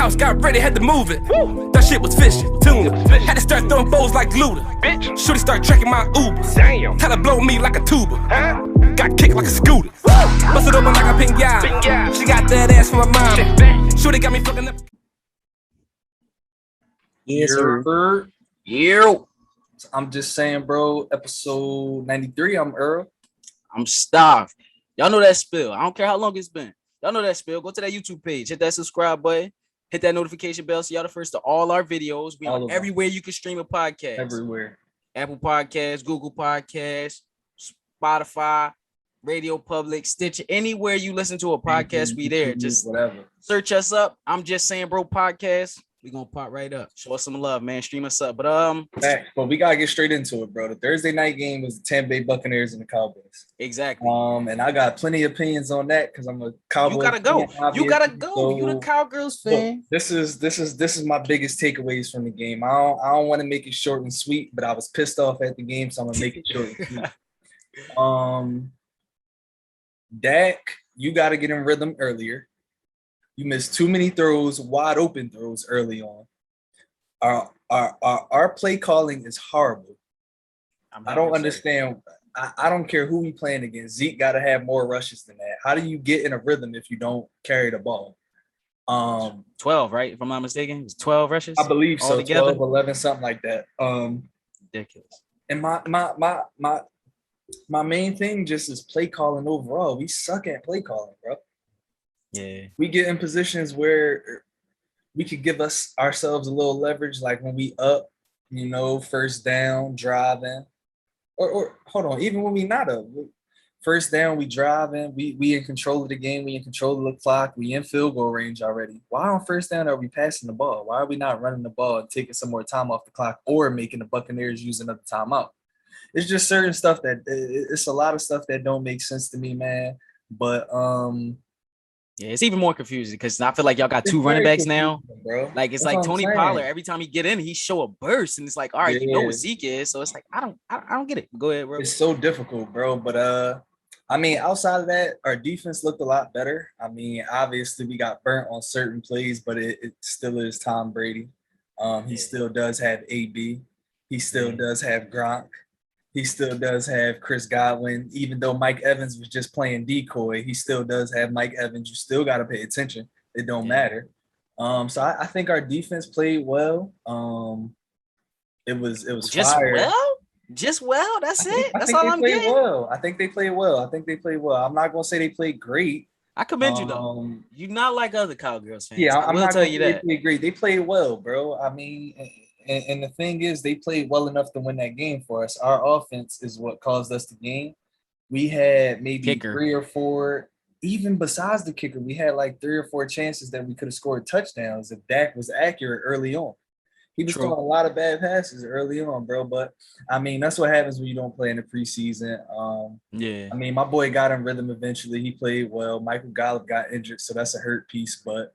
house, got ready, had to move it. That shit was fishing, tuna. Had to start throwing bows like Luda. Shorty start tracking my Ubers. Damn. Tell her blow me like a tuba. Got kicked like a scooter. Bust it open like a pinata. She got that ass from my mama. Shorty got me fucking up. Yes, sir. Yeah. I'm just saying, bro. Episode 93. I'm Earl. I'm starved. Y'all know that spill. I don't care how long it's been. Y'all know that spill. Go to that YouTube page. Hit that subscribe button. Hit that notification bell so y'all the first to all our videos. We on everywhere you can stream a podcast. Everywhere. Apple Podcasts, Google Podcasts, Spotify, Radio Public, Stitcher. Anywhere you listen to a podcast, we there. Just whatever. Search us up. I'm just saying, bro, podcast. We gonna pop right up. Show us some love, man. Stream us up. But we gotta get straight into it, bro. The Thursday night game was the Tampa Bay Buccaneers and the Cowboys. Exactly. And I got plenty of opinions on that because I'm a Cowboys. You gotta go. Fan, you gotta go. So, you the Cowgirls fan. This is my biggest takeaways from the game. I don't want to make it short and sweet, but I was pissed off at the game, so I'm gonna make it short and sweet. Dak, you gotta get in rhythm earlier. You missed too many throws, wide open throws early on. Our play calling is horrible. I don't understand. I don't care who we playing against. Zeke got to have more rushes than that. How do you get in a rhythm if you don't carry the ball? 12, right? If I'm not mistaken, it's 12 rushes. I believe so. Together? 12, 11, something like that. Ridiculous. And my main thing just is play calling overall. We suck at play calling, bro. Yeah. We get in positions where we could give ourselves a little leverage, like when we up, first down, driving. Or hold on, even when we not up. First down, we driving, we in control of the game, we in control of the clock, we in field goal range already. Why on first down are we passing the ball? Why are we not running the ball and taking some more time off the clock or making the Buccaneers use another timeout? It's just certain stuff it's a lot of stuff that don't make sense to me, man. But yeah, it's even more confusing because I feel like y'all got two running backs now. Bro. Like it's like Tony Pollard. Every time he get in, he show a burst, and it's like, all right, you know what Zeke is. So it's like I don't get it. Go ahead, bro. It's so difficult, bro. But outside of that, our defense looked a lot better. I mean, obviously we got burnt on certain plays, but it still is Tom Brady. He still does have AB. He still does have Gronk. He still does have Chris Godwin. Even though Mike Evans was just playing decoy, he still does have Mike Evans. You still got to pay attention. It don't matter. So I think our defense played well. It was just fire. Just well. That's it. That's all I'm getting. Well. I think they played well. I'm not gonna say they played great. I commend you though. You're not like other Cowgirls fans. Yeah, I'm not tell you that. They played great. They played well, bro. I mean. And the thing is, they played well enough to win that game for us. Our offense is what caused us the game. We had maybe 3 or 4, even besides the kicker, we had like 3 or 4 chances that we could have scored touchdowns if Dak was accurate early on. He was throwing a lot of bad passes early on, bro. But, I mean, that's what happens when you don't play in the preseason. I mean, my boy got in rhythm eventually. He played well. Michael Gallup got injured, so that's a hurt piece. But,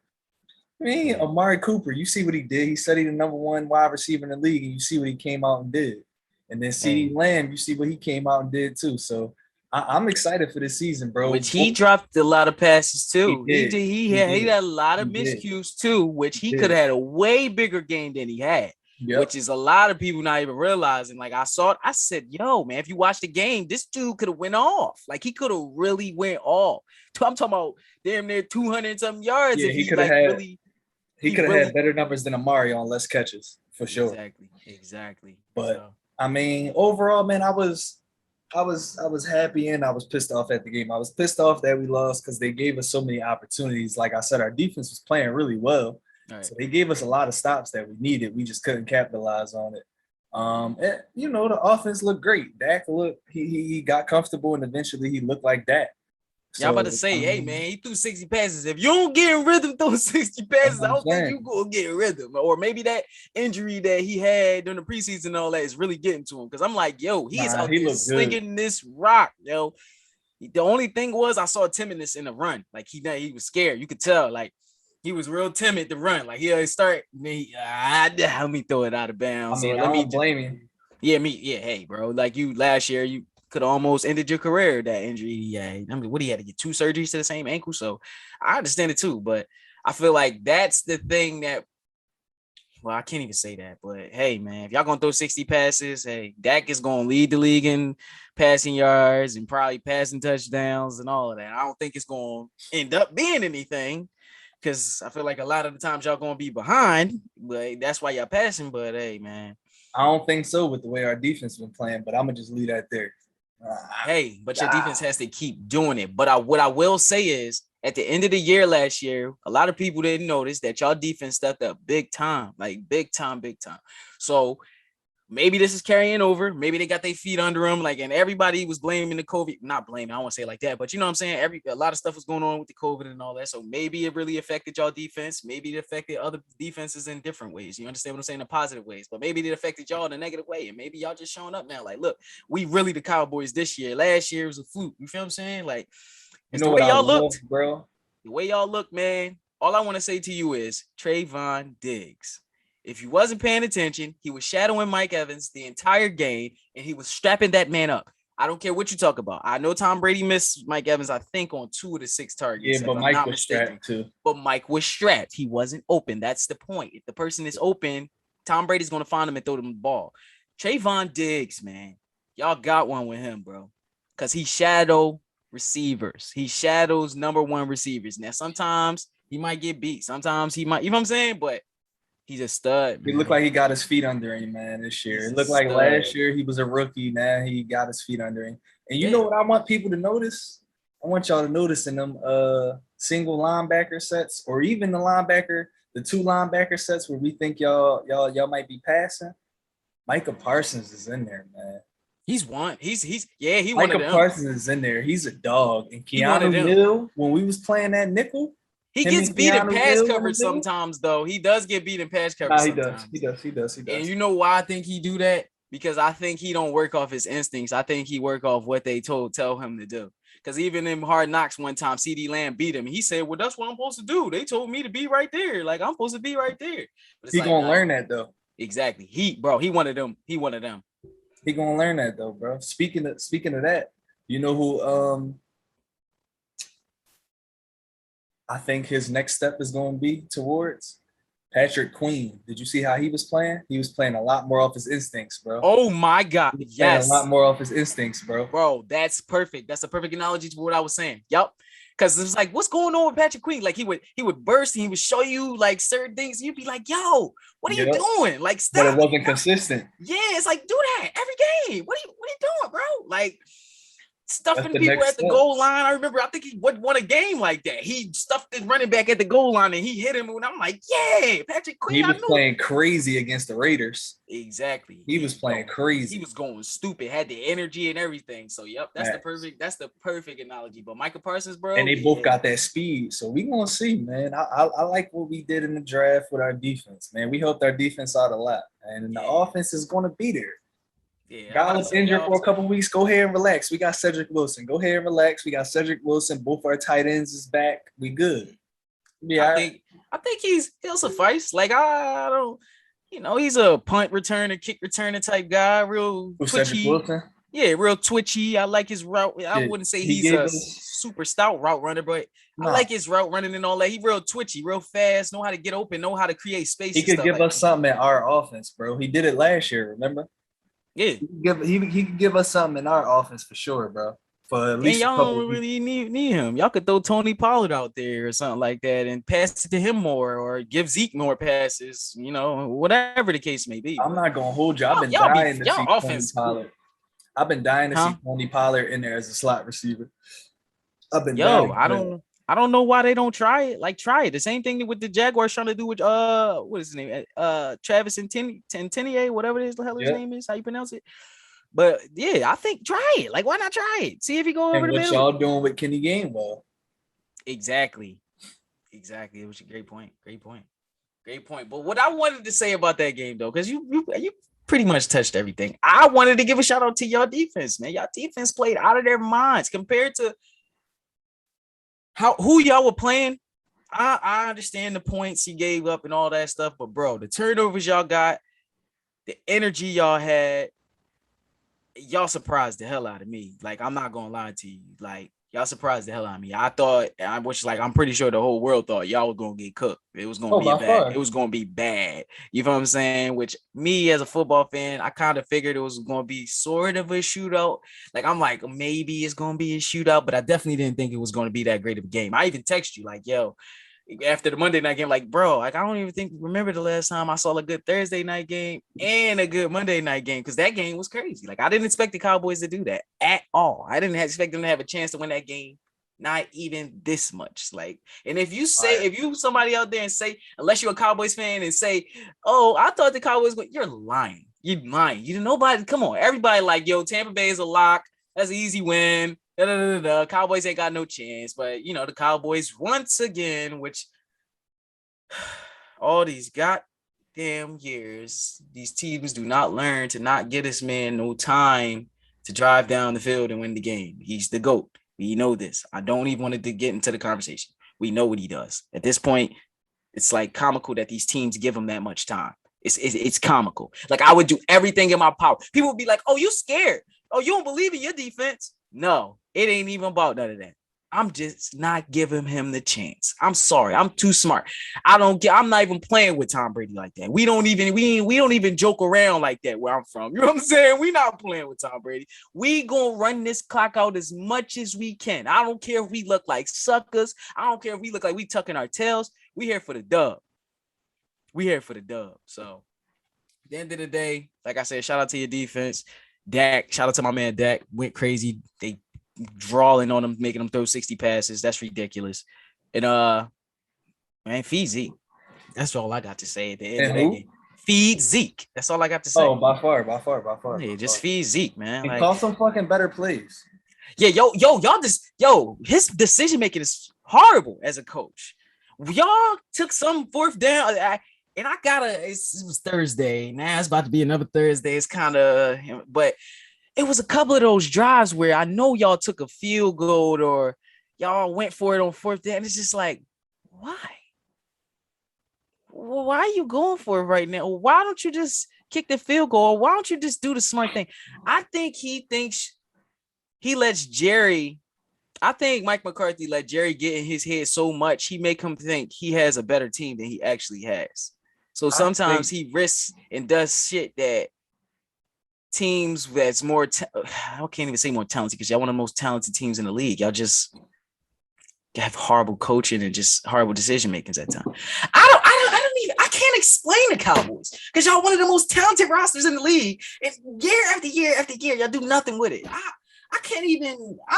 I mean, Amari Cooper, you see what he did. He studied the number 1 wide receiver in the league, and you see what he came out and did. And then CeeDee Lamb, you see what he came out and did too. So I'm excited for this season, bro. Which he dropped a lot of passes too. He had a lot of miscues too, which he could have had a way bigger game than he had. Yep. Which is a lot of people not even realizing. Like I said, yo, man, if you watch the game, this dude could have went off. Like he could have really went off. I'm talking about damn near 200 something yards. Yeah, he could have had. He could have had better numbers than Amari on less catches, for sure. Exactly. But I mean, overall, man, I was happy and I was pissed off at the game. I was pissed off that we lost because they gave us so many opportunities. Like I said, our defense was playing really well. Right. So they gave us a lot of stops that we needed. We just couldn't capitalize on it. And, the offense looked great. Dak he got comfortable and eventually he looked like Dak. Y'all about to say, hey, man, he threw 60 passes. If you don't get in rhythm throwing 60 passes, I don't think you going to get in rhythm. Or maybe that injury that he had during the preseason and all that is really getting to him. Because I'm like, yo, he is out there slinging this rock, yo. The only thing was I saw timidness in the run. Like, he was scared. You could tell, like, he was real timid to run. Like, he'll start, let me throw it out of bounds. I don't blame you. Yeah, hey, bro. Like, last year, you could almost ended your career, that injury. Yeah, I mean, he had to get 2 surgeries to the same ankle. So I understand it too, but I feel like that's the thing that, well, I can't even say that, but hey, man, if y'all gonna throw 60 passes, hey, Dak is gonna lead the league in passing yards and probably passing touchdowns and all of that. I don't think it's gonna end up being anything because I feel like a lot of the times y'all gonna be behind, but that's why y'all passing. But hey, man, I don't think so with the way our defense been playing, but I'm gonna just leave that there. Hey, but your defense has to keep doing it. But what I will say is, at the end of the year last year, a lot of people didn't notice that y'all defense stepped up big time, like big time, big time. So maybe this is carrying over. Maybe they got their feet under them. Like, and everybody was blaming the COVID. Not blaming, I don't want to say it like that, but you know what I'm saying? A lot of stuff was going on with the COVID and all that. So maybe it really affected y'all defense. Maybe it affected other defenses in different ways. You understand what I'm saying? In positive ways. But maybe it affected y'all in a negative way. And maybe y'all just showing up now. Like, look, we really the Cowboys this year. Last year was a fluke. You feel what I'm saying? Like, You know the what way y'all looked, bro? The way y'all look, man. All I want to say to you is Trayvon Diggs. If you wasn't paying attention, he was shadowing Mike Evans the entire game, and he was strapping that man up. I don't care what you talk about. I know Tom Brady missed Mike Evans, I think, on 2 of the 6 targets. Yeah, but Mike was strapped too. But Mike was strapped. He wasn't open. That's the point. If the person is open, Tom Brady's going to find him and throw them the ball. Trayvon Diggs, man, y'all got one with him, bro, because he shadow receivers. He shadows number 1 receivers. Now, sometimes he might get beat. Sometimes he might, you know what I'm saying? But he's a stud. He looked like he got his feet under him, man, this year. It looked like last year he was a rookie. Now he got his feet under him. And you know what I want people to notice? I want y'all to notice in them single linebacker sets, or even the 2 linebacker sets where we think y'all might be passing. Micah Parsons is in there, man. He's one. He Micah one of them. Parsons is in there. He's a dog. And Keanu Hill, when we was playing that nickel, he gets beat in pass coverage sometimes, though. He does get beat in pass coverage sometimes. He does. And you know why I think he do that? Because I think he don't work off his instincts. I think he work off what they tell him to do. Because even in Hard Knocks one time, CeeDee Lamb beat him. He said, well, that's what I'm supposed to do. They told me to be right there. Like, I'm supposed to be right there. He gonna learn that, though. Exactly. He one of them. He one of them. He gonna learn that, though, bro. Speaking of that, you know who I think his next step is going to be towards? Patrick Queen. Did you see how he was playing? He was playing a lot more off his instincts, bro. Oh my God. Yes. A lot more off his instincts, bro. Bro, that's perfect. That's a perfect analogy to what I was saying. Yep. Because it's like, what's going on with Patrick Queen? Like he would burst and he would show you like certain things. You'd be like, yo, what are you doing? Like, stop. But it wasn't consistent. Yeah, it's like, do that every game. What are you doing, bro? Like, stuffing people at the goal line. I remember, I think he won a game like that. He stuffed his running back at the goal line and he hit him. And I'm like, yeah, Patrick Queen. He was playing crazy against the Raiders. Exactly. He was playing crazy. He was going stupid, had the energy and everything. So, yep, that's the perfect analogy. But Micah Parsons, bro. And they both got that speed. So we gonna see, man. I like what we did in the draft with our defense, man. We helped our defense out a lot. And the offense is gonna be there. Yeah, God's injured for a couple of weeks. Go ahead and relax. We got Cedric Wilson. Go ahead and relax. We got Cedric Wilson. Both our tight ends is back. We good. Yeah, I think he'll suffice. Like I don't, he's a punt returner, kick returner type guy. Real twitchy. Yeah, real twitchy. I like his route. I wouldn't say he's a super stout route runner, but I like his route running and all that. He real twitchy, real fast. Know how to get open. Know how to create space. He could give us something at our offense, bro. He did it last year. Remember? Yeah, he could give us something in our offense for sure, bro. For at least y'all don't really need him. Y'all could throw Tony Pollard out there or something like that and pass it to him more, or give Zeke more passes. Whatever the case may be. I'm not gonna hold you. I've been dying to see Tony Pollard. I've been dying to see Tony Pollard in there as a slot receiver. I've been dying. I don't know why they don't try it. Like, try it. The same thing with the Jaguars trying to do with what is his name? Travis Etienne, whatever the hell his name is, how you pronounce it. But yeah, I think try it. Like, why not try it? See if you go over the middle. What y'all doing with Kenny Gainwell? Exactly. It was a great point. But what I wanted to say about that game, though, because you pretty much touched everything. I wanted to give a shout out to y'all defense, man. Y'all defense played out of their minds compared to who y'all were playing. I understand the points he gave up and all that stuff, but bro, the turnovers y'all got, the energy y'all had, y'all surprised the hell out of me. Like, I'm not gonna lie to you. Like, Y'all surprised the hell out of me. I'm pretty sure the whole world thought y'all were gonna get cooked. It was gonna be bad. It was gonna be bad. You know what I'm saying? Which me as a football fan, I kind of figured it was gonna be sort of a shootout. Like I'm like, maybe it's gonna be a shootout, but I definitely didn't think it was gonna be that great of a game. I even text you like, yo, after the Monday night game, like, bro, like I don't even remember the last time I saw a good Thursday night game and a good Monday night game, because that game was crazy. Like I didn't expect the Cowboys to do that at all. I didn't expect them to have a chance to win that game, not even this much. Like, and if you somebody out there and say, unless you're a Cowboys fan and say, oh, I thought the Cowboys went, you're lying. You're lying. You nobody, come on, everybody like, yo, Tampa Bay is a lock. That's an easy win. Cowboys ain't got no chance, but the Cowboys once again, which all these goddamn years, these teams do not learn to not get this man no time to drive down the field and win the game. He's the GOAT. We know this. I don't even want to get into the conversation. We know what he does. At this point, it's like comical that these teams give him that much time. It's comical. Like I would do everything in my power. People would be like, "Oh, you scared? Oh, you don't believe in your defense?" No, it ain't even about none of that. I'm just not giving him the chance. I'm sorry. I'm too smart. I'm not even playing with Tom Brady like that. We don't even joke around like that where I'm from. You know what I'm saying? We not playing with Tom Brady. We gonna run this clock out as much as we can. I don't care if we look like suckers. I don't care if we look like we tucking our tails. We here for the dub. So at the end of the day, like I said, shout out to your defense. Dak, shout out to my man Dak. Went crazy. They drawing on him, making him throw 60 passes. That's ridiculous. And man, feed Zeke. That's all I got to say at the end of that game. Feed Zeke. That's all I got to say. Oh, by far. Yeah, just feed Zeke, man. And call some fucking better plays. Yeah, his decision making is horrible as a coach. Y'all took some fourth down. And it was Thursday. Now it's about to be another Thursday. It's but it was a couple of those drives where I know y'all took a field goal or y'all went for it on fourth down. It's just like, why? Why are you going for it right now? Why don't you just kick the field goal? Why don't you just do the smart thing? I think he thinks he lets Jerry. I think Mike McCarthy let Jerry get in his head so much, he make him think he has a better team than he actually has. So sometimes he risks and does shit that teams that's more, I can't even say more talented because y'all one of the most talented teams in the league. Y'all just have horrible coaching and just horrible decision makings at times. I can't explain the Cowboys because y'all one of the most talented rosters in the league. And year after year after year, y'all do nothing with it. I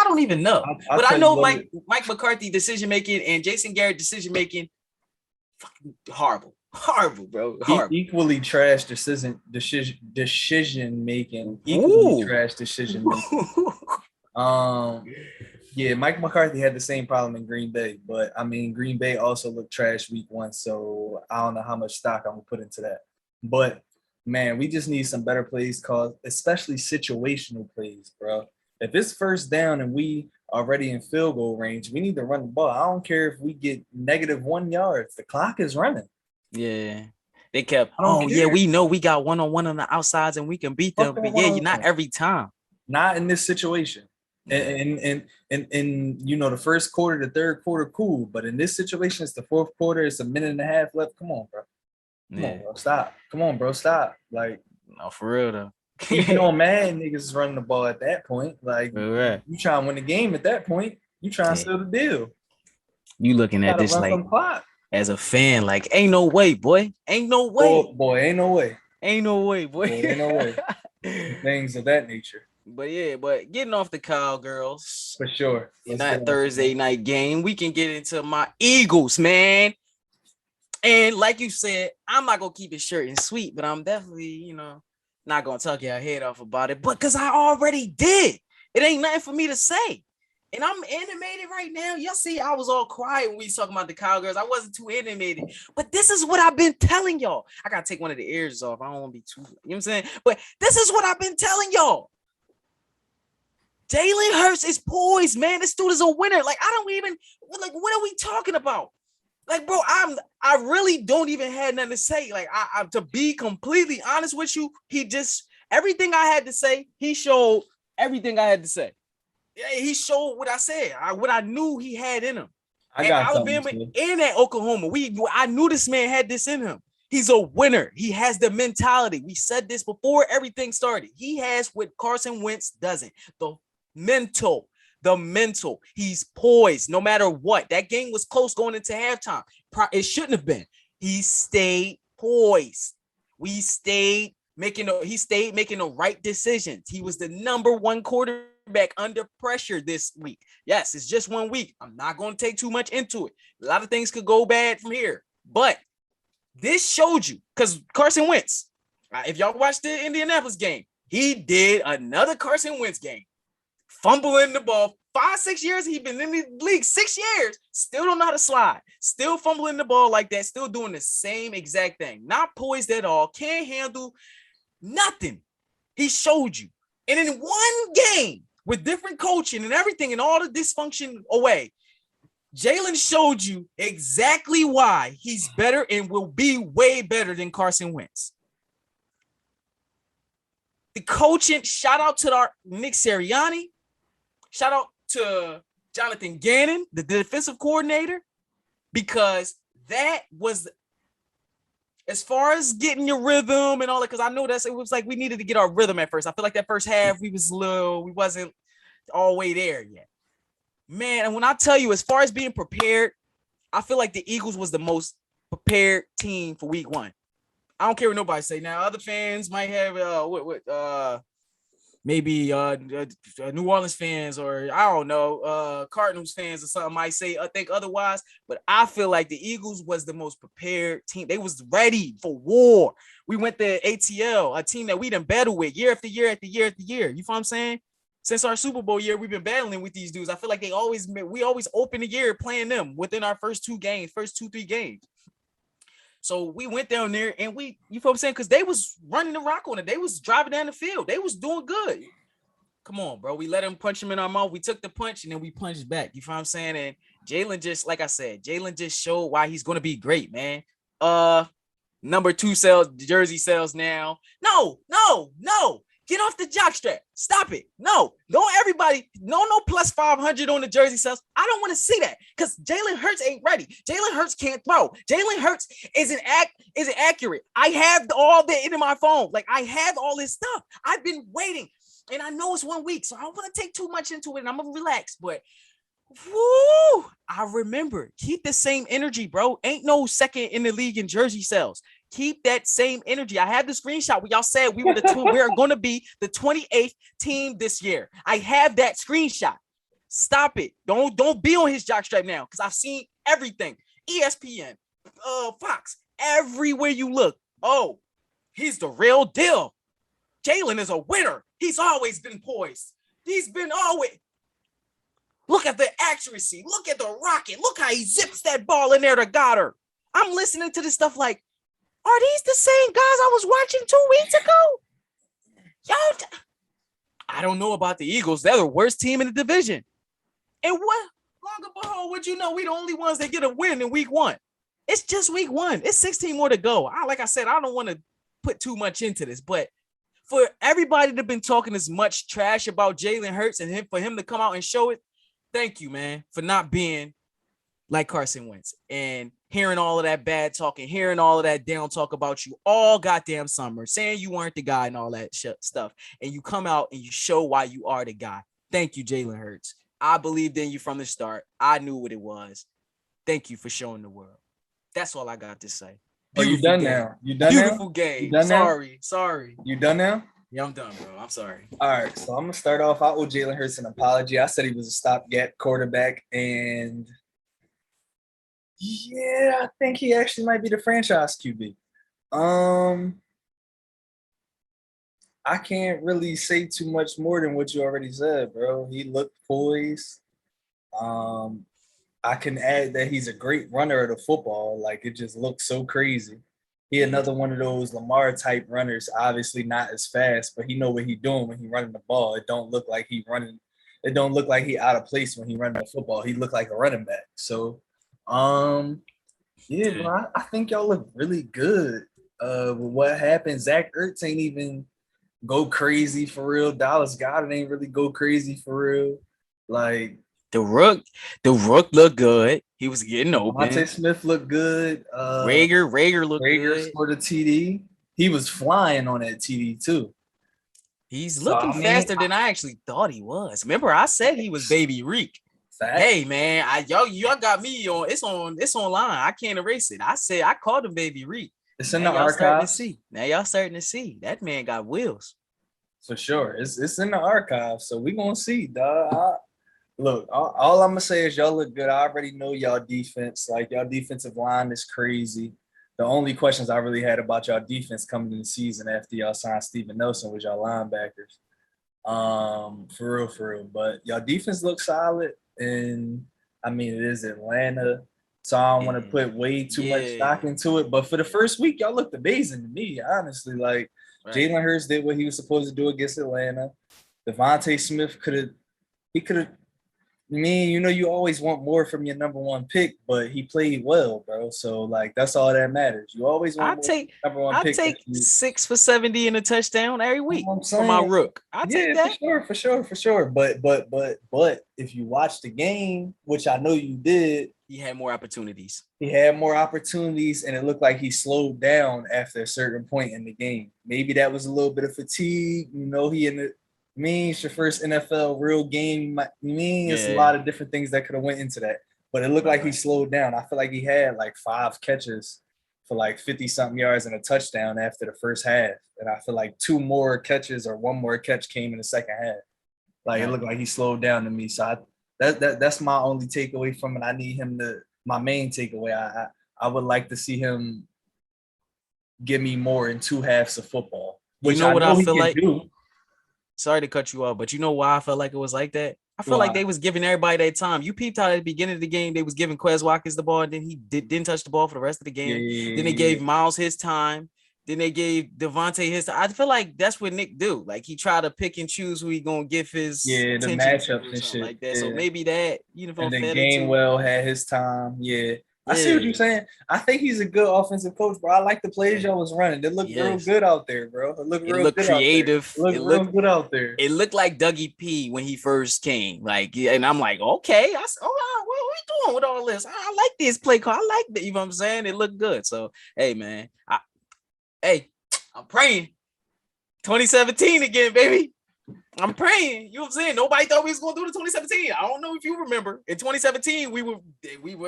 don't even know. But I know Mike McCarthy decision making and Jason Garrett decision making, fucking horrible, bro. Horrible. Equally trash decision making. Equally trash decision making. Yeah, Mike McCarthy had the same problem in Green Bay, but I mean, Green Bay also looked trash week 1, so I don't know how much stock I'm gonna put into that. But man, we just need some better plays called, especially situational plays, bro. If it's first down and we already in field goal range, we need to run the ball. I don't care if we get -1 yards. The clock is running. Yeah. They kept, we know we got one-on-one on the outsides and we can beat them. But yeah, you're not every time. Not in this situation. And the first quarter, the third quarter, cool. But in this situation, it's the fourth quarter. It's a minute and a half left. Come on, bro. Come on, bro. Stop. Come on, bro. Stop. Like, no, for real though. Even on Madden, niggas is running the ball at that point. Like, you trying to win the game at that point. You trying to seal the deal. You looking at this like as a fan, like, ain't no way, boy. Ain't no way. Boy, ain't no way. Ain't no way, boy. Ain't no way. Things of that nature. But getting off the Cowgirls. For sure. In that Thursday night game, we can get into my Eagles, man. And like you said, I'm not going to keep it short and sweet, but I'm definitely, not going to talk your head off about it. But because I already did. It ain't nothing for me to say. And I'm animated right now. Y'all see, I was all quiet when we was talking about the Cowgirls. I wasn't too animated. But this is what I've been telling y'all. I got to take one of the ears off. I don't want to be too, you know what I'm saying? But this is what I've been telling y'all. Jalen Hurts is poised, man. This dude is a winner. Like, I don't even, like, what are we talking about? Like, bro, I really don't even have nothing to say. Like, I to be completely honest with you, he just, everything I had to say, he showed everything I had to say. he showed what I said, what I knew he had in him. I got Alabama and at Oklahoma. I knew this man had this in him. He's a winner. He has the mentality. We said this before everything started. He has what Carson Wentz doesn't. The mental. He's poised no matter what. That game was close going into halftime. It shouldn't have been. He stayed poised. He stayed making the right decisions. He was the number one quarterback under pressure this week. Yes, it's just 1 week. I'm not going to take too much into it. A lot of things could go bad from here. But this showed you, because Carson Wentz, if y'all watched the Indianapolis game, he did another Carson Wentz game. Fumbling the ball. 5-6 years, he's been in the league 6 years, still don't know how to slide, still fumbling the ball like that, still doing the same exact thing, not poised at all, can't handle nothing. He showed you. And in one game with different coaching and everything and all the dysfunction away, Jalen showed you exactly why he's better and will be way better than Carson Wentz. The coaching, shout out to our Nick Sirianni, shout out to Jonathan Gannon, the defensive coordinator, because that was, as far as getting your rhythm and all that, because I know it was like we needed to get our rhythm at first. I feel like that first half we wasn't all the way there yet. Man, and when I tell you, as far as being prepared, I feel like the Eagles was the most prepared team for week 1. I don't care what nobody say. Now, other fans might have maybe New Orleans fans, or I don't know, Cardinals fans or something might say, I think otherwise, but I feel like the Eagles was the most prepared team. They was ready for war. We went to ATL, a team that we done battled with year after year after year after year. You know what I'm saying? Since our Super Bowl year, we've been battling with these dudes. I feel like we always open the year playing them within our first 3 games. So we went down there and you know what I'm saying? Because they was running the rock on it. They was driving down the field. They was doing good. Come on, bro. We let them punch him in our mouth. We took the punch and then we punched back. You know what I'm saying? And Jalen just, like I said, Jalen just showed why he's going to be great, man. Number 2 jersey sales now. No. Get off the jockstrap. Stop it. No everybody. No plus 500 on the jersey sales. I don't want to see that because Jalen Hurts ain't ready. Jalen Hurts can't throw. Jalen Hurts isn't accurate. I have all that in my phone. Like, I have all this stuff. I've been waiting, and I know it's 1 week, so I don't want to take too much into it, and I'm going to relax, but woo, I remember. Keep the same energy, bro. Ain't no second in the league in jersey sales. Keep that same energy. I have the screenshot where y'all said we are going to be the 28th team this year. I have that screenshot. Stop it. Don't be on his jockstrap now, because I've seen everything. ESPN, Fox, everywhere you look. Oh, he's the real deal. Jalen is a winner. He's always been poised. He's been always. Look at the accuracy. Look at the rocket. Look how he zips that ball in there to Goddard. I'm listening to this stuff like, are these the same guys I was watching 2 weeks ago? I don't know about the Eagles. They're the worst team in the division. And what? Longer behold, would you know, we the only ones that get a win in week 1. It's just week 1. It's 16 more to go. Like I said, I don't want to put too much into this, but for everybody that's been talking as much trash about Jalen Hurts and for him to come out and show it, thank you, man, for not being like Carson Wentz and hearing all of that bad talk and hearing all of that down talk about you all goddamn summer, saying you weren't the guy and all that stuff. And you come out and you show why you are the guy. Thank you, Jalen Hurts. I believed in you from the start. I knew what it was. Thank you for showing the world. That's all I got to say. You done now? You done Beautiful now? game. You done Sorry. You done now? Yeah, I'm done, bro. I'm sorry. All right, so I'm gonna start off. I owe Jalen Hurts an apology. I said he was a stopgap quarterback, and yeah, I think he actually might be the franchise QB. I can't really say too much more than what you already said, bro. He looked poised. I can add that he's a great runner of the football. Like, it just looks so crazy. He another one of those Lamar type runners, obviously not as fast, but he know what he doing when he running the ball. It don't look like he running. It don't look like he out of place when he running the football. He look like a running back. So, yeah, bro, I think y'all look really good. What happened? Zach Ertz ain't even go crazy for real. Dallas Goedert ain't really go crazy for real. Like the Rook looked good. He was getting open. Devontae Smith looked good. Rager looked Rager good. scored a TD. He was flying on that TD too. He's looking faster than I actually thought he was. Remember, I said he was Baby Reek. Hey man, y'all got me on. It's online. I can't erase it. I said I called him Baby Reek. It's in the archives. Now y'all starting to see that man got wheels. For sure, it's in the archives. So we gonna see, dog. Look, all I'm gonna say is y'all look good. I already know y'all defense. Like y'all defensive line is crazy. The only questions I really had about y'all defense coming in the season after y'all signed Steven Nelson was y'all linebackers. For real. But y'all defense looks solid, and I mean it is Atlanta, so I don't want to put way too much stock into it. But for the first week, y'all looked amazing to me, honestly. Like Jalen Hurts did what he was supposed to do against Atlanta. Devontae Smith could have. You always want more from your number one pick, but he played well, bro. So, like, that's all that matters. You always want number one pick. I take 6 for 70 in a touchdown every week for my Rook. I take that. For sure. But if you watch the game, which I know you did, he had more opportunities. And it looked like he slowed down after a certain point in the game. Maybe that was a little bit of fatigue. It's your first NFL real game. It's a lot of different things that could have went into that. But it looked like he slowed down. I feel like he had like 5 catches for like 50-something yards and a touchdown after the first half. And I feel like 2 more catches or 1 more catch came in the second half. Like, it looked like he slowed down to me. So that's my only takeaway from it. I need him my main takeaway. I would like to see him give me more in 2 halves of football. Which you know what I feel like? Do. Sorry to cut you off, but you know why I felt like it was like that? I feel like they was giving everybody their time. You peeped out at the beginning of the game, they was giving Quez Watkins the ball, and then he didn't touch the ball for the rest of the game. Then they gave Miles his time. Then they gave Devontae his time. I feel like that's what Nick do. Like, he try to pick and choose who he gonna give his the matchups and shit like that. So maybe that and then Gainwell had his time. I see what you're saying. I think he's a good offensive coach, bro. I like the plays y'all was running. They look real good out there, bro. It looked creative. It looked good out there. It looked like Dougie P when he first came. Like, and I'm like, okay. I said, what are we doing with all this? I like this play call. I like that. You know what I'm saying? It looked good. So, hey, man. I'm praying. 2017 again, baby. I'm praying. You know what I'm saying? Nobody thought we was going to do the 2017. I don't know if you remember. In 2017, we were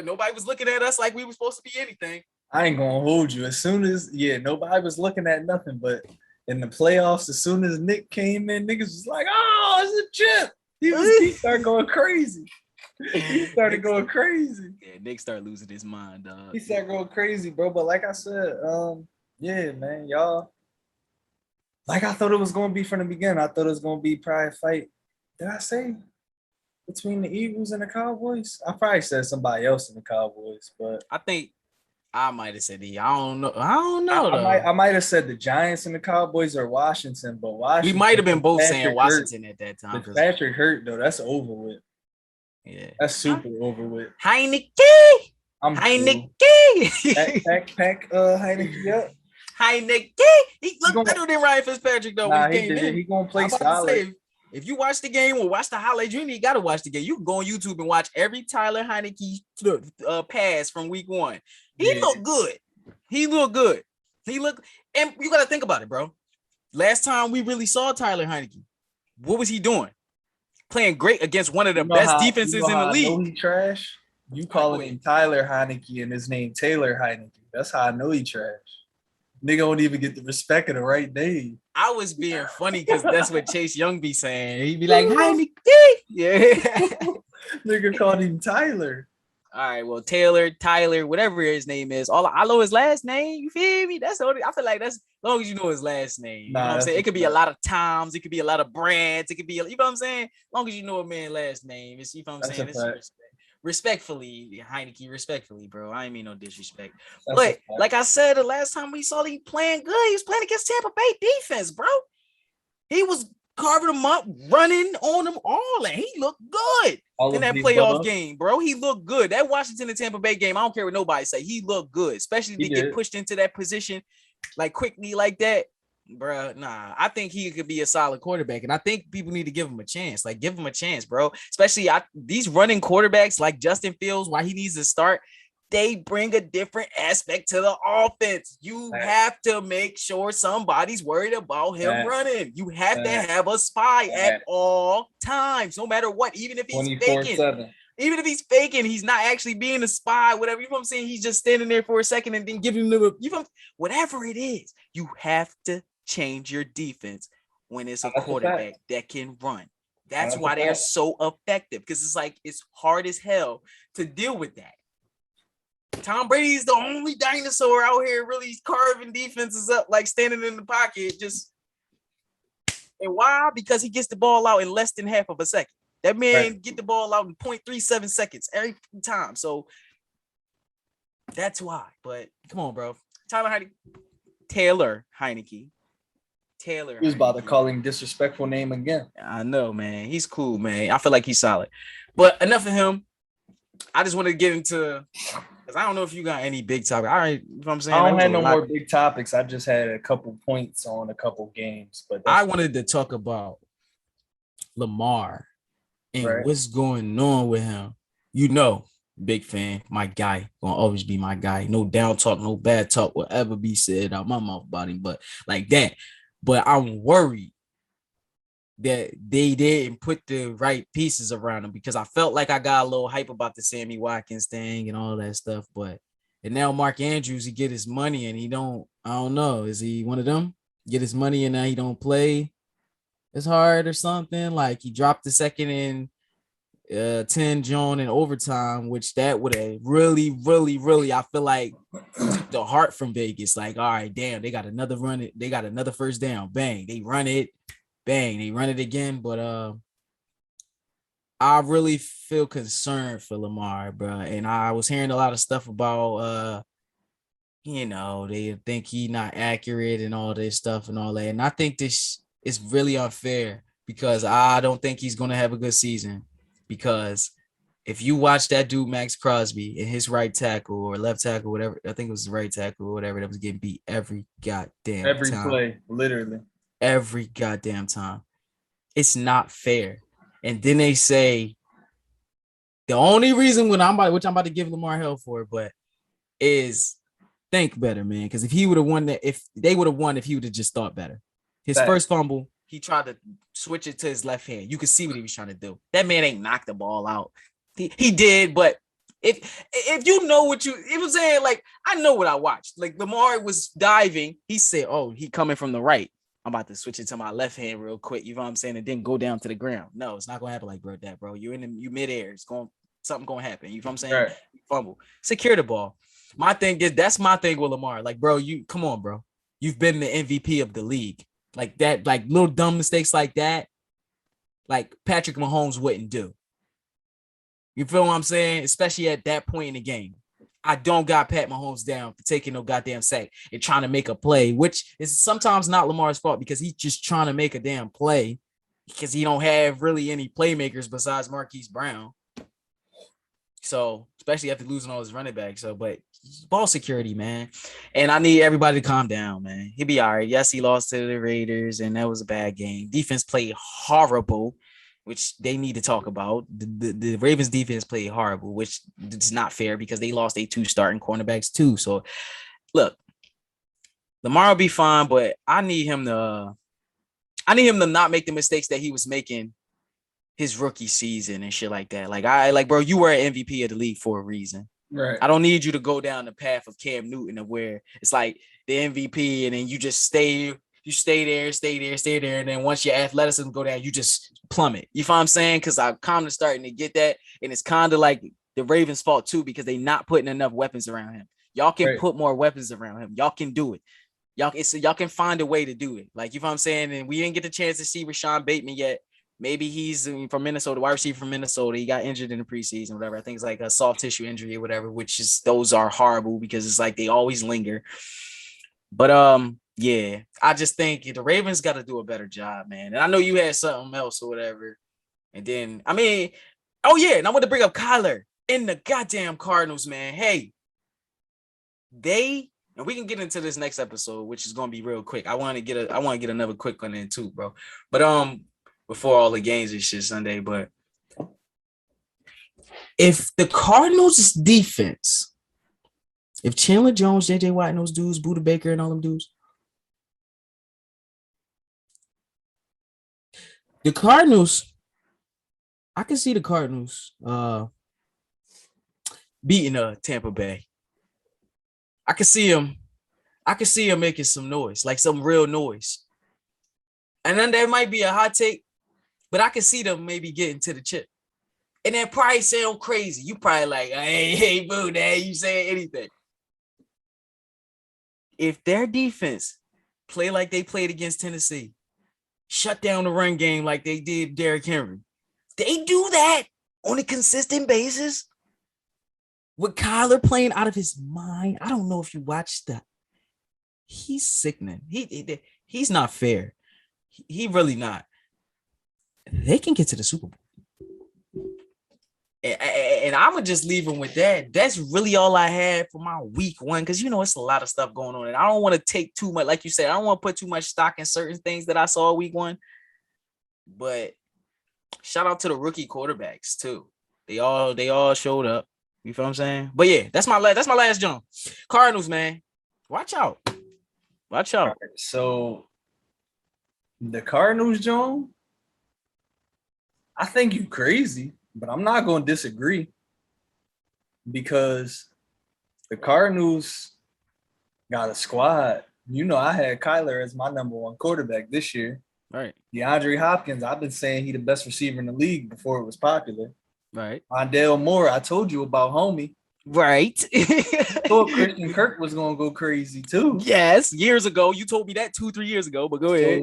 nobody was looking at us like we were supposed to be anything. I ain't gonna hold you. As soon as nobody was looking at nothing. But in the playoffs, as soon as Nick came in, niggas was like, "Oh, it's a chip." He started going crazy. He started going crazy. Yeah, Nick started losing his mind, dog. He started going crazy, bro. But like I said, man, y'all. Like I thought it was going to be from the beginning. I thought it was going to be probably a fight. Did I say between the Eagles and the Cowboys? I probably said somebody else in the Cowboys, but I think I might have said I don't know. I might have said the Giants and the Cowboys or Washington, but Washington. We might have been both saying Washington at that time. If Patrick hurt though, that's over with. Yeah, that's super over with. Heineke. Heineke, Heineke up. Heineke, he looked better than Ryan Fitzpatrick though. When he came in. He gonna play solid. If you watch the game or watch the highlights, you got to watch the game. You can go on YouTube and watch every Tyler Heineke pass from week 1. He looked good. And you got to think about it, bro. Last time we really saw Tyler Heineke, what was he doing? Playing great against one of the best defenses in the league. I know he trash. You calling him Tyler Heineke and his name Taylor Heineke. That's how I know he trash. Nigga don't even get the respect of the right name. I was being funny because that's what Chase Young be saying. He'd be like, Heineke. Yeah. Nigga called him Tyler. All right, well, Tyler, whatever his name is. All I know his last name. You feel me? That's the only. I feel like that's as long as you know his last name. You know what I'm saying? It could be a lot of Toms. It could be a lot of brands. It could be, you know what I'm saying? As long as you know a man's last name. It's, you know what I'm saying? It's respectfully, Heineke, respectfully, bro. I ain't mean no disrespect. But like I said, the last time we saw he playing good, he was playing against Tampa Bay defense, bro. He was carving them up, running on them all, and he looked good in that playoff game, bro. He looked good. That Washington and Tampa Bay game, I don't care what nobody say. He looked good, especially to get pushed into that position like quickly like that. Bruh, nah, I think he could be a solid quarterback, and I think people need to give him a chance. Like, give him a chance, bro. Especially these running quarterbacks like Justin Fields, why he needs to start. They bring a different aspect to the offense. You have to make sure somebody's worried about him running. You have to have a spy at all times, no matter what, even if he's faking. 24/7. Even if he's faking, he's not actually being a spy, whatever. You know what I'm saying? He's just standing there for a second and then giving them whatever it is. You have to change your defense when it's a quarterback that can run. That's why they're so effective, because it's like it's hard as hell to deal with that. Tom Brady's the only dinosaur out here really carving defenses up, like standing in the pocket. And why? Because he gets the ball out in less than half of a second. That man get the ball out in 0.37 seconds every time. So that's why. But come on, bro. Taylor Heineke. He was about to call him disrespectful name again. I know, man. He's cool, man. I feel like he's solid. But enough of him. I just wanted to get into, because I don't know if you got any big topic. All right, you know what I'm saying? I don't have no more big topics. I just had a couple points on a couple games. But I wanted to talk about Lamar and what's going on with him. You know, big fan, my guy, gonna always be my guy. No down talk, no bad talk will ever be said out my mouth about him, but like that. But I'm worried that they didn't put the right pieces around him, because I felt like I got a little hype about the Sammy Watkins thing and all that stuff. And now Mark Andrews, he get his money and I don't know. Is he one of them? Get his money and now he don't play as hard or something? Like he dropped the second and 10 Joan in overtime, which that would have really, really, really, I feel like took the heart from Vegas. Like, all right, damn, they got another run. They got another first down. Bang, they run it. Bang, they run it again. But I really feel concerned for Lamar, bro. And I was hearing a lot of stuff about they think he not accurate and all this stuff and all that. And I think this is really unfair, because I don't think he's gonna have a good season. Because if you watch that dude Max Crosby and his right tackle or left tackle, whatever, I think it was the right tackle or whatever, that was getting beat every goddamn time. Play, literally. Every goddamn time. It's not fair. And then they say the only reason which I'm about to give Lamar hell for, but is think better, man. Because if he would have won that, if they would have won, if he would have just thought better. His first fumble, he tried to switch it to his left hand. You could see what he was trying to do. That man ain't knocked the ball out. He did, but if you know what it was saying, like, I know what I watched. Like Lamar was diving. He said, "Oh, he coming from the right. I'm about to switch it to my left hand real quick." You know what I'm saying? And then go down to the ground. No, it's not gonna happen like that, bro. You're midair. Something gonna happen. You know what I'm saying? Right. Fumble. Secure the ball. My thing is, that's my thing with Lamar. Like, bro, come on, bro. You've been the MVP of the league. Like that, like little dumb mistakes like that, like Patrick Mahomes wouldn't do. You feel what I'm saying? Especially at that point in the game. I don't got Pat Mahomes down for taking no goddamn sack and trying to make a play, which is sometimes not Lamar's fault, because he's just trying to make a damn play because he don't have really any playmakers besides Marquise Brown. So, especially after losing all his running backs. But ball security, man. And I need everybody to calm down, man. He'll be all right. Yes, he lost to the Raiders, and that was a bad game. Defense played horrible, which they need to talk about. The Ravens defense played horrible, which is not fair because they lost 2 starting cornerbacks too. So, look, Lamar will be fine, but I need him to not make the mistakes that he was making his rookie season and shit like that. Like, bro, you were an MVP of the league for a reason. Right. I don't need you to go down the path of Cam Newton, of where it's like the MVP and then you just stay there. And then once your athleticism go down, you just plummet. You know what I'm saying? Because I'm kind of starting to get that. And it's kind of like the Ravens' fault too, because they not putting enough weapons around him. Y'all can put more weapons around him. Y'all can do it. Y'all can find a way to do it. Like, you know what I'm saying? And we didn't get the chance to see Rashawn Bateman yet. Maybe he's from Minnesota, wide receiver from Minnesota. He got injured in the preseason, whatever. I think it's like a soft tissue injury or whatever, those are horrible because it's like they always linger. But yeah, I just think the Ravens got to do a better job, man. And I know you had something else or whatever. And then, and I want to bring up Kyler in the goddamn Cardinals, man. Hey, and we can get into this next episode, which is gonna be real quick. I want to get another quick one in too, bro. But before all the games and shit Sunday, but if the Cardinals' defense, if Chandler Jones, JJ Watt, and those dudes, Buda Baker, and all them dudes, the Cardinals, I can see the Cardinals beating Tampa Bay. I can see him making some noise, like some real noise. And then there might be a hot take, but I can see them maybe getting to the chip. And that probably sound crazy. You probably like, hey, boo, dad, you saying anything. If their defense play like they played against Tennessee, shut down the run game like they did Derrick Henry, they do that on a consistent basis. With Kyler playing out of his mind, I don't know if you watched that. He's sickening. He's not fair. He really not. They can get to the Super Bowl. And I'm going to just leave him with that. That's really all I had for my week one, because, it's a lot of stuff going on. And I don't want to take too much, like you said, I don't want to put too much stock in certain things that I saw week one. But shout out to the rookie quarterbacks, too. They all showed up. You feel what I'm saying? But yeah, that's my last jump. Cardinals, man. Watch out. Watch out. Right, so the Cardinals, John, I think you crazy, but I'm not going to disagree, because the Cardinals got a squad. I had Kyler as my number one quarterback this year. Right. DeAndre Hopkins, I've been saying he the best receiver in the league before it was popular. Right. Rondale Moore, I told you about homie. Right. I thought Christian Kirk was going to go crazy too. Yes. Years ago. You told me that 2-3 years ago, but go ahead.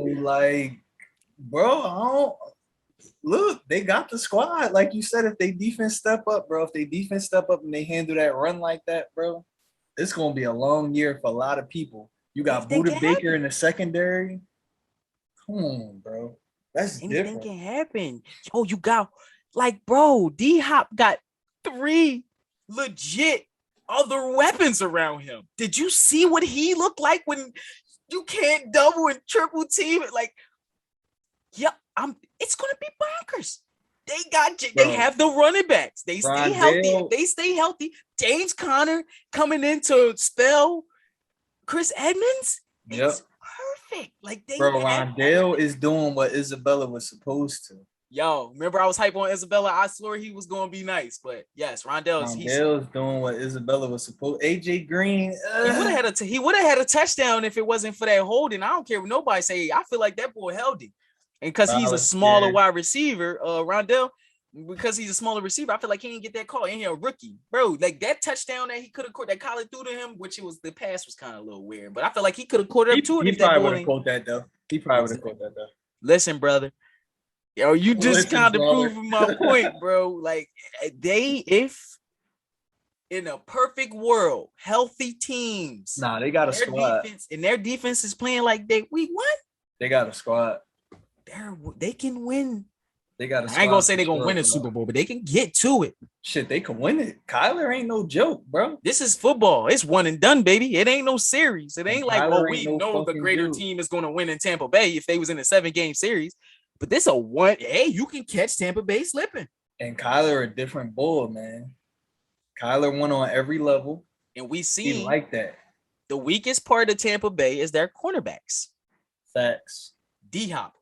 So, look, they got the squad. Like you said, if they defense step up, bro, and they handle that run like that, bro, it's going to be a long year for a lot of people. You got Buda Baker in the secondary. Come on, bro. That's Anything different. can happen. Yo, you got, bro, D-Hop got 3 legit other weapons around him. Did you see what he looked like when you can't double and triple team it? It's gonna be bonkers. They have the running backs. They stay healthy. James Conner coming in to spell Chris Edmonds. Yep. It's perfect. Rondale is doing what Isabella was supposed to. Yo, remember I was hype on Isabella? I swore he was going to be nice, but yes, Rondale's doing what Isabella was supposed. AJ Green, he would have had a touchdown if it wasn't for that holding. I don't care what nobody say. I feel like that boy held it, and because he's a smaller wide receiver, Rondale, because he's a smaller receiver, I feel like he didn't get that call. And he a rookie, bro. Like that touchdown that he could have caught, that Colin threw to him, the pass was kind of a little weird, but I feel like he could have caught it up to it. He probably would have caught that though. Listen, brother. Yo, you just kind of proving my point, bro. Like if in a perfect world, healthy teams, they got a squad, their defense is playing like we won. They got a squad. They can win. They got a squad. I ain't gonna say they're gonna win a Super Bowl, but they can get to it. Shit, they can win it. Kyler ain't no joke, bro. This is football. It's one and done, baby. It ain't no series. It ain't we know the greater team is gonna win in Tampa Bay if they was in a 7-game series. But this a one. Hey, you can catch Tampa Bay slipping. And Kyler a different bull, man. Kyler won on every level, and we see he like that. The weakest part of Tampa Bay is their cornerbacks. Facts. D-Hop.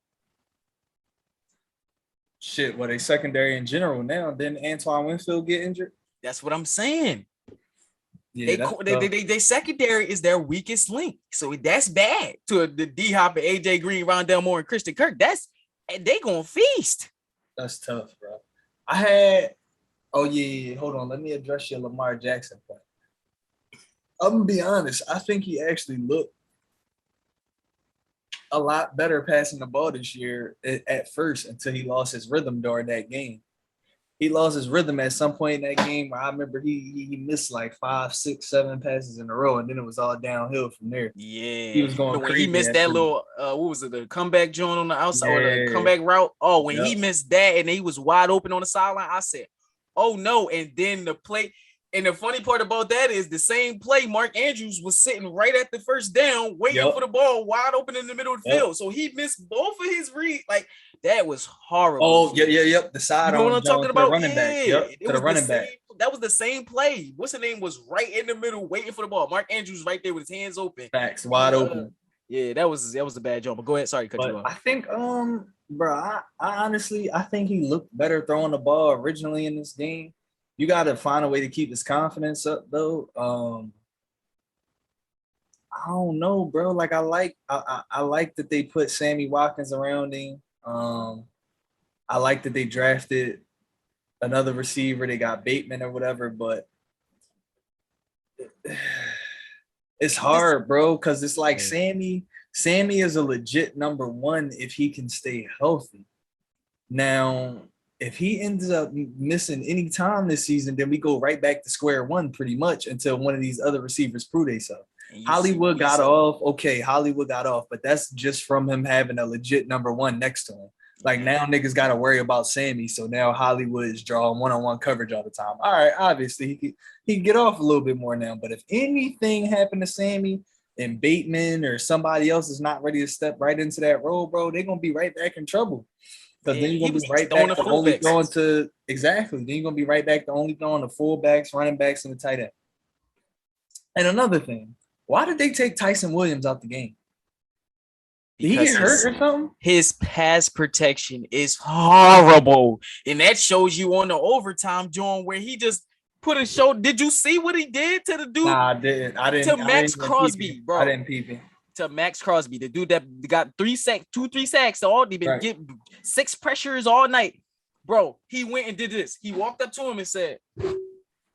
Shit, they secondary in general now. Didn't Antoine Winfield get injured? That's what I'm saying. Yeah, they secondary is their weakest link. So that's bad to the D-Hop and AJ Green, Rondale Moore, and Christian Kirk. They gonna feast. That's tough, bro. Hold on. Let me address your Lamar Jackson point. I'm gonna be honest. I think he actually looked a lot better passing the ball this year at first until he lost his rhythm during that game. He lost his rhythm at some point in that game. I remember he missed 5, 6, 7 passes in a row, and then it was all downhill from there. Yeah, he was going crazy. He missed that little what was it, the comeback joint on the outside or the comeback route? Oh, when he missed that and he was wide open on the sideline, I said, "Oh no!" And then the play, And the funny part about that is the same play, Mark Andrews was sitting right at the first down, waiting for the ball wide open in the middle of the field. So he missed both of his reads. Like, that was horrible. Oh, yep. The side, you know what I'm talking about? Running back. Yep, it was the same. That was the same play. What's the name? Was right in the middle, waiting for the ball. Mark Andrews right there with his hands open. Facts, wide open. Yeah, that was a bad job. But go ahead. Sorry, cut you off. I think, bro, I honestly, I think he looked better throwing the ball originally in this game. You got to find a way to keep his confidence up, though. I don't know, bro. Like, I like that they put Sammy Watkins around him. I like that they drafted another receiver. They got Bateman or whatever, but it's hard, bro, because it's like Sammy is a legit number one if he can stay healthy. Now, if he ends up missing any time this season, then we go right back to square one pretty much until one of these other receivers prove themselves. Hollywood got off. Okay, Hollywood got off, but that's just from him having a legit number one next to him. Like, now niggas got to worry about Sammy, so now Hollywood is drawing one-on-one coverage all the time. All right, obviously, he can get off a little bit more now, but if anything happened to Sammy and Bateman or somebody else is not ready to step right into that role, bro, they're going to be right back in trouble. Because then you're going to be right back to only throwing to – exactly. Then you're going to be right back to only throwing the fullbacks, running backs, and the tight end. And another thing, why did they take Tyson Williams out the game? Did he get hurt or something? His pass protection is horrible. And that shows you on the overtime, John, where he just put a show. Did you see what he did to the dude? Nah, I didn't. To Max Crosby, bro. I didn't peep him. To Max Crosby, the dude that got 3 sacks all. They've been getting 6 pressures all night. Bro, he went and did this. He walked up to him and said, and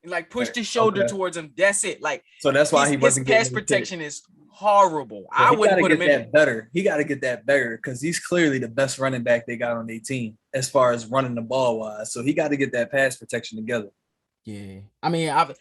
like pushed his shoulder towards him. That's it. Like, so that's why he wasn't getting his pass protection is horrible. So I wouldn't put him in that better. He got to get that better because he's clearly the best running back they got on their team as far as running the ball wise. So he got to get that pass protection together. Yeah, I mean, I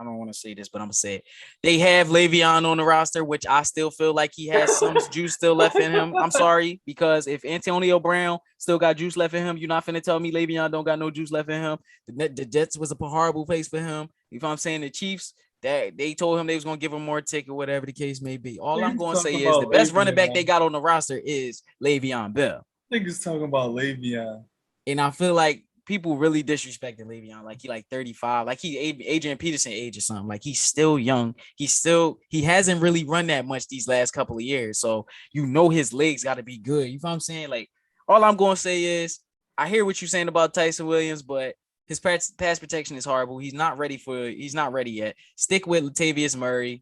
don't want to say this, but I'm gonna say it. They have Le'Veon on the roster, which I still feel like he has some juice still left in him. I'm sorry, because if Antonio Brown still got juice left in him, you're not finna tell me Le'Veon don't got no juice left in him. The Jets was a horrible place for him. If I'm saying the Chiefs, that they told him they was gonna give him more ticket, whatever the case may be. All I'm gonna say is the best running back they got on the roster is Le'Veon Bell. Niggas talking about Le'Veon, and I feel like people really disrespecting Le'Veon, like he like 35, like he Adrian Peterson age or something. Like he's still young. He hasn't really run that much these last couple of years. So you know his legs got to be good. You know what I'm saying? Like all I'm gonna say is I hear what you're saying about Tyson Williams, but his pass protection is horrible. He's not ready yet. Stick with Latavius Murray.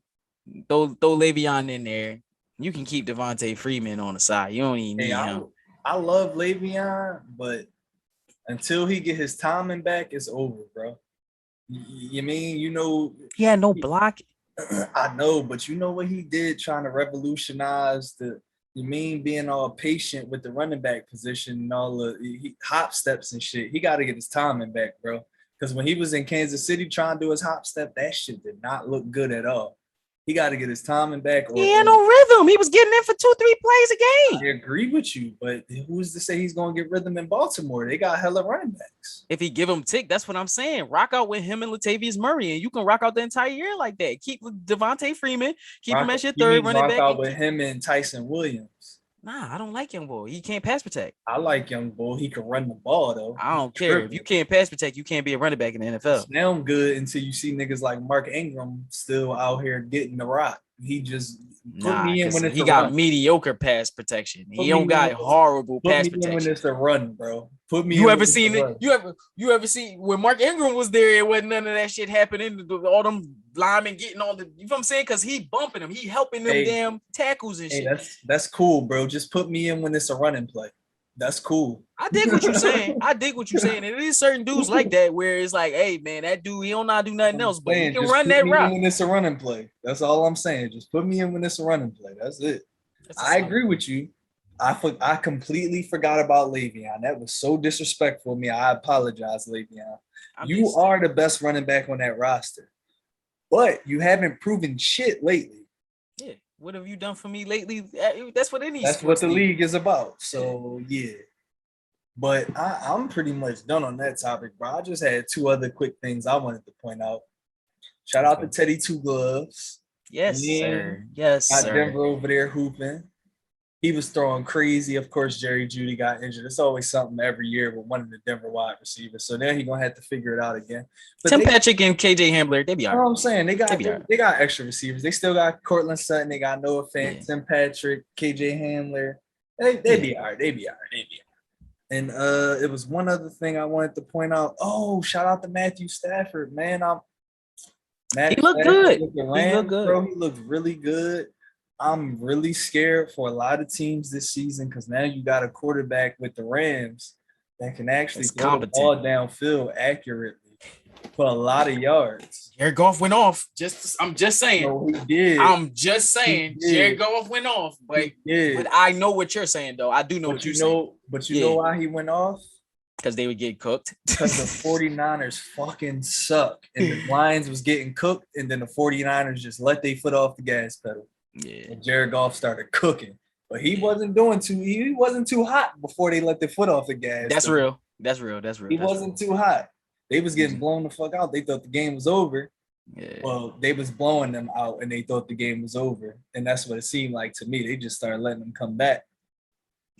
Throw Le'Veon in there. You can keep Devontae Freeman on the side. You don't even need him. I love Le'Veon, but until he get his timing back, it's over, bro. You mean, you know, he had no block. I know, but you know what he did trying to revolutionize being all patient with the running back position and all the hop steps and shit. He got to get his timing back, bro. Because when he was in Kansas City trying to do his hop step, that shit did not look good at all. He got to get his timing back. He had no rhythm. He was getting in for 2-3 plays a game. I agree with you, but who's to say he's going to get rhythm in Baltimore? They got hella running backs. If he give him tick, that's what I'm saying. Rock out with him and Latavius Murray, and you can rock out the entire year like that. Keep Devontae Freeman. Keep him as your third running back. Rock out with him and Tyson Williams. Nah, I don't like Young Bull. He can't pass protect. I like Young Bull. He can run the ball, though. I don't care. If you can't pass protect, you can't be a running back in the NFL. Now I'm good until you see niggas like Mark Ingram still out here getting the rock. He just put me in when it's he got mediocre pass protection. He don't got horrible pass protection. When it's a run, bro. Put me. You ever seen it? You ever see when Mark Ingram was there? It wasn't none of that shit happening. All them linemen getting all the. You know what I'm saying? Because he bumping them. He helping them damn tackles and shit. That's cool, bro. Just put me in when it's a running play. That's cool. I dig what you're saying. And it is certain dudes like that where it's like, hey man, that dude he don't not do nothing else, but he can run that route. When it's a running play, that's all I'm saying. Just put me in when it's a running play. That's it. I agree with you. I completely forgot about Le'Veon. That was so disrespectful of me. I apologize, Le'Veon. You are the best running back on that roster, but you haven't proven shit lately. Yeah. What have you done for me lately? That's what it needs. That's what the league is about. So, yeah. But I'm pretty much done on that topic, bro. I just had 2 other quick things I wanted to point out. Shout out to Teddy Two Gloves. Yes, sir. Yes, got sir. Denver over there hooping. He was throwing crazy. Of course, Jerry Jeudy got injured. It's always something every year with one of the Denver wide receivers. So now he's gonna have to figure it out again. But Tim Patrick and KJ Hamler, they be all right. You know what I'm saying? They got extra receivers. They still got Cortland Sutton. They got Noah Fant, Tim Patrick, KJ Hamler. They be all right. They be all right. And it was one other thing I wanted to point out. Oh, shout out to Matthew Stafford, man. He looked good. He looked good. Bro, he looked really good. I'm really scared for a lot of teams this season because now you got a quarterback with the Rams that can actually throw the ball downfield accurately for a lot of yards. Jared Goff went off. I'm just saying. No, he did. I'm just saying. Jared Goff went off. But I know what you're saying, though. I do know what you're saying. But you know why he went off? Because they would get cooked. Because the 49ers fucking suck. And the Lions was getting cooked, and then the 49ers just let their foot off the gas pedal. Yeah. And Jared Goff started cooking. But he wasn't too hot before they let their foot off the gas. That's real. He wasn't too hot. They was getting blown the fuck out. They thought the game was over. Yeah. Well, they was blowing them out, and they thought the game was over. And that's what it seemed like to me. They just started letting them come back.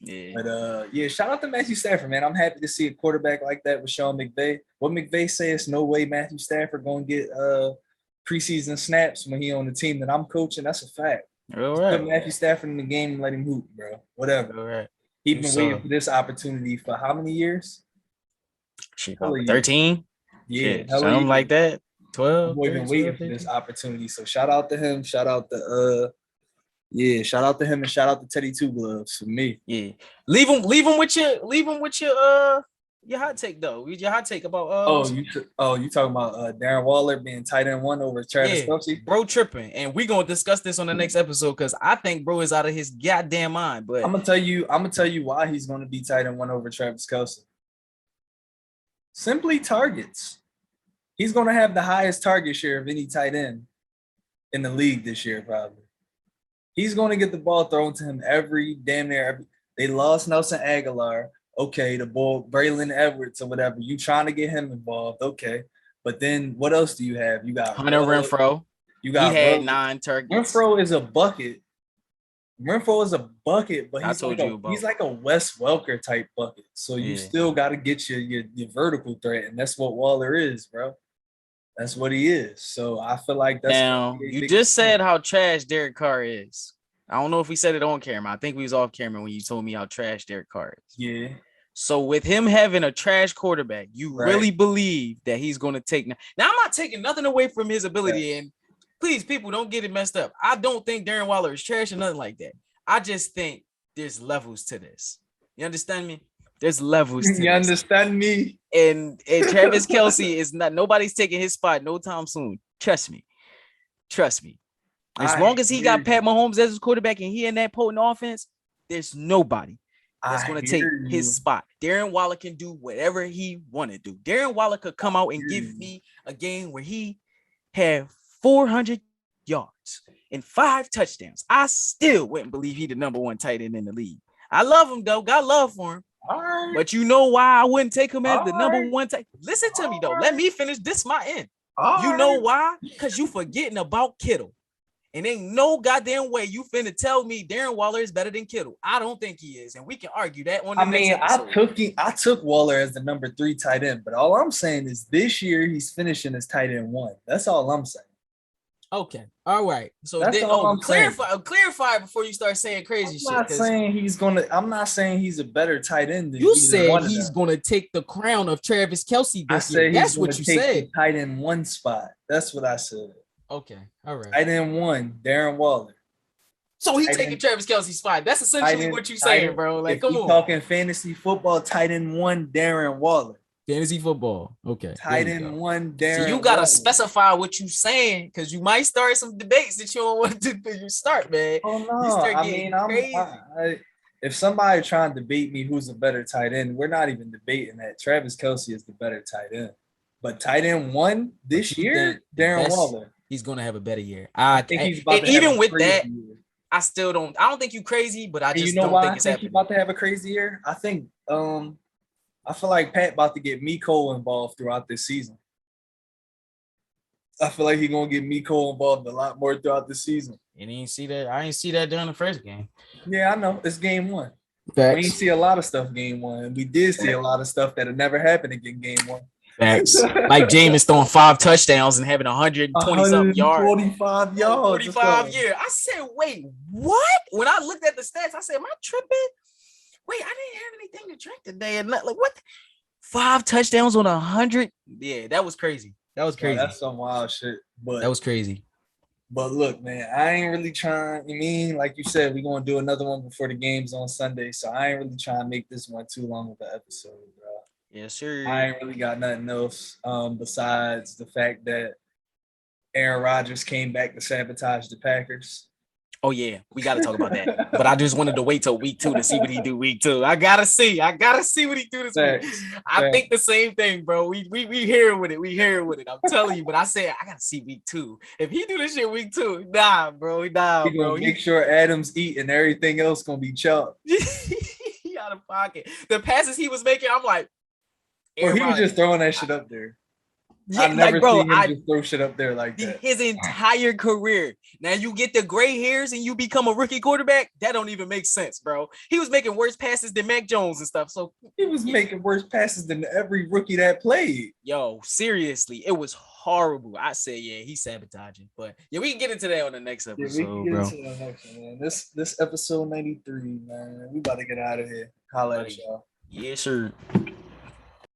Yeah. But shout out to Matthew Stafford, man. I'm happy to see a quarterback like that with Sean McVay. What McVay says, no way Matthew Stafford gonna get preseason snaps when he on the team that I'm coaching. That's a fact. All right. Put Matthew Stafford in the game and let him hoop, bro. Whatever. All right. He's been waiting for this opportunity for how many years? 13? Yeah. Something like that. 12. We've been waiting for this opportunity. So shout out to him. Shout out to him and shout out to Teddy Two Gloves for me. Yeah. Leave him with your hot take though. Your hot take about you talking about Darren Waller being tight end 1 over Travis Kelce? Bro tripping. And we're gonna discuss this on the next episode because I think bro is out of his goddamn mind. But I'm gonna tell you why he's gonna be tight end 1 over Travis Kelce. Simply targets. He's gonna have the highest target share of any tight end in the league this year, probably. He's going to get the ball thrown to him they lost Nelson Aguilar. Okay, the ball, Braylon Edwards or whatever. You trying to get him involved. Okay. But then what else do you have? You got Hunter Renfrow. He had 9 targets. Renfrow is a bucket. But he's like a Wes Welker type bucket. So you still got to get your vertical threat. And that's what Waller is, bro. That's what he is. So I feel like that's now. You just said how trash Derek Carr is. I don't know if we said it on camera. I think we was off camera when you told me how trash Derek Carr is. Yeah. So with him having a trash quarterback, you really believe that he's going to take now. I'm not taking nothing away from his ability, and please, people, don't get it messed up. I don't think Darren Waller is trash or nothing like that. I just think there's levels to this. You understand me? There's levels to this. You understand me? And Travis Kelce is not, nobody's taking his spot no time soon. Trust me. As long as he got Pat Mahomes as his quarterback and he in that potent offense, there's nobody that's going to take his spot. Darren Waller can do whatever he want to do. Darren Waller could come out and give me a game where he had 400 yards and 5 touchdowns. I still wouldn't believe he the number 1 tight end in the league. I love him, though. Got love for him. All right. But you know why I wouldn't take him as the number 1 tight? Listen to me, though. Let me finish. This my end. You know why? Because you forgetting about Kittle. And ain't no goddamn way you finna tell me Darren Waller is better than Kittle. I don't think he is. And we can argue that on the next episode. I took Waller as the number 3 tight end. But all I'm saying is this year he's finishing as tight end 1. That's all I'm saying. Okay. All right. So clarify before you start saying crazy shit. I'm not saying he's a better tight end than you said he's gonna take the crown of Travis Kelce this year. That's what you said. Tight end 1 spot. That's what I said. Okay. All right. Tight end 1, Darren Waller. So he taking Travis Kelce's spot. That's essentially what you saying, bro. Like, come on. Talking fantasy football, tight end 1, Darren Waller. Fantasy football. Okay. Tight end 1, Darren. So you gotta specify what you saying because you might start some debates that you don't want to start, man. Oh no! If somebody trying to debate me who's a better tight end, we're not even debating that. Travis Kelce is the better tight end. But tight end 1 this year, Darren Waller. He's gonna have a better year. I think he's about to even with that, year. I still don't. I don't think you crazy, but I just don't think it's happening. He's about to have a crazy year. I think I feel like Pat about to get Miko involved throughout this season. I feel like he's gonna get Miko involved a lot more throughout the season. You didn't see that. I didn't see that during the first game. Yeah, I know. It's game one. Facts. We didn't see a lot of stuff game one. We did see a lot of stuff that had never happened again game one. Facts. Like Jameis throwing 5 touchdowns and having 120 something yards. 45 yards. 45 years. I said, wait, what? When I looked at the stats, I said, am I tripping? Wait, I didn't have anything to drink today. And like, what? 5 touchdowns on 100? Yeah, that was crazy. That was crazy. That's some wild shit. But that was crazy. But look, man, I ain't really trying. You mean, like you said, we're gonna do another one before the games on Sunday. So I ain't really trying to make this one too long of an episode, bro. Yes, sir. I ain't really got nothing else besides the fact that Aaron Rodgers came back to sabotage the Packers. Oh yeah, we got to talk about that. But I just wanted to wait till week 2 to see what he do week 2. I gotta see what he do this week. I think the same thing, bro. We here with it. We here with it. I'm telling you. But I said I gotta see week 2. If he do this shit week 2, nah, bro. He gonna make sure Adams eat and everything else gonna be chopped. He out of pocket. The passes he was making, I'm like, or he was just throwing that shit up there. Yeah, I've never seen him just throw shit up there like that. His entire career. Now you get the gray hairs and you become a rookie quarterback. That don't even make sense, bro. He was making worse passes than Mac Jones and stuff. So he was making worse passes than every rookie that played. Yo, seriously, it was horrible. I said, yeah, he's sabotaging. But yeah, we can get into that on the next episode, bro. Man. This episode 93, man. We about to get out of here. Holla at y'all. Yes, sir.